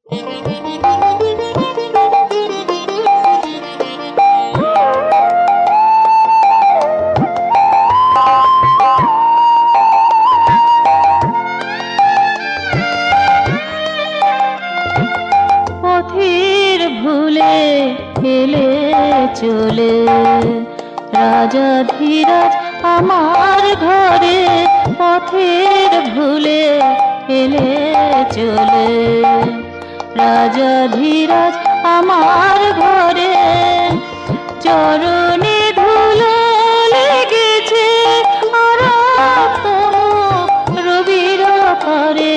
পথের ভুলে এলে চলে রাজা ধীরাজ আমার ঘরে, পথের ভুলে এলে চলে রাজা ধীরাজ আমার ঘরে। চরণে ধুলো লেগেছে আর রবির করে,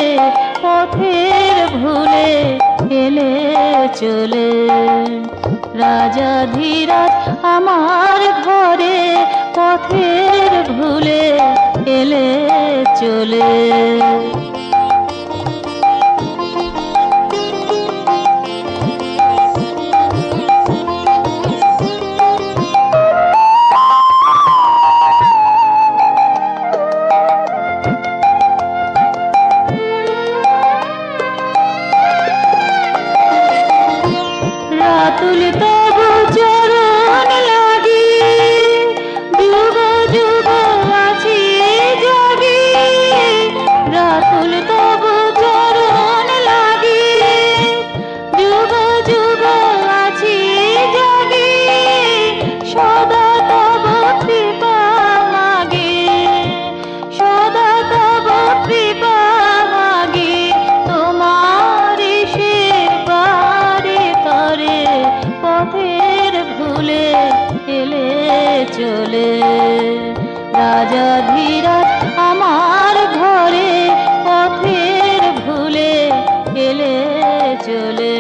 পথের ভুলে এলে চলে রাজা ধীরাজ আমার ঘরে, পথের ভুলে এলে চলে। রাতুল তবু চরণ লাগি, যুগ যুগ আছি জাগি। রাতুল তবু চরণ লাগি, যুগ যুগ আছি জাগি। সদা তব কৃপা মাগি, সদা তব কৃপা মাগি। তোমার সেবারে তরে পথের ভুলে এলে চলে রাজা ধীরাজ আমার ঘরে, পথের ভুলে এলে চলে।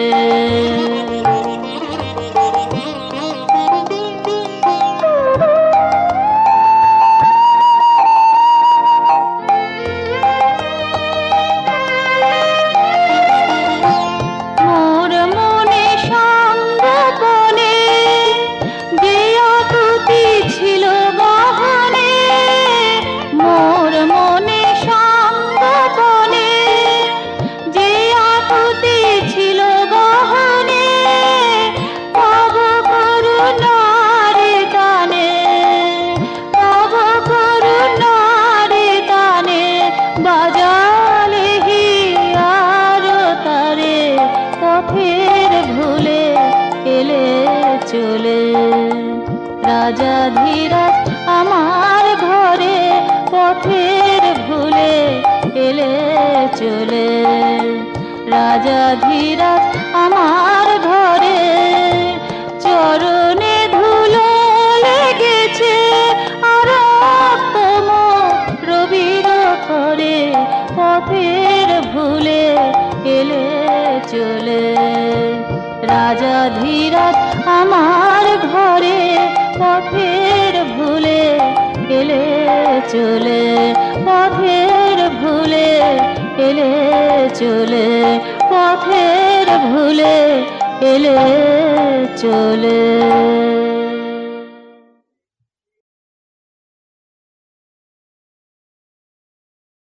মোর মনে সঙ্গোপনে যে আকুতি ছিল গহনে, মোর মনে সঙ্গোপনে যে আকুতি ছিল গহনে। তব করুণার টানে, তব করুণার টানে বাজালে হিয়ার তারে, পথের ভুলে এলে চলে রাজা ধীরাজ আমার ঘরে, পথের ভুলে এলে চলে রাজা ধীরাজ আমার ঘরে। চরণে ধুলো লেগেছে আর রবির করে, পথের ভুলে এলে চলে রাজা ধীরাজ আমার ঘরে, পথের ভুলে এলে চলে, পথের ভুলে এলে চলে, পথের ভুলে এলে চলে।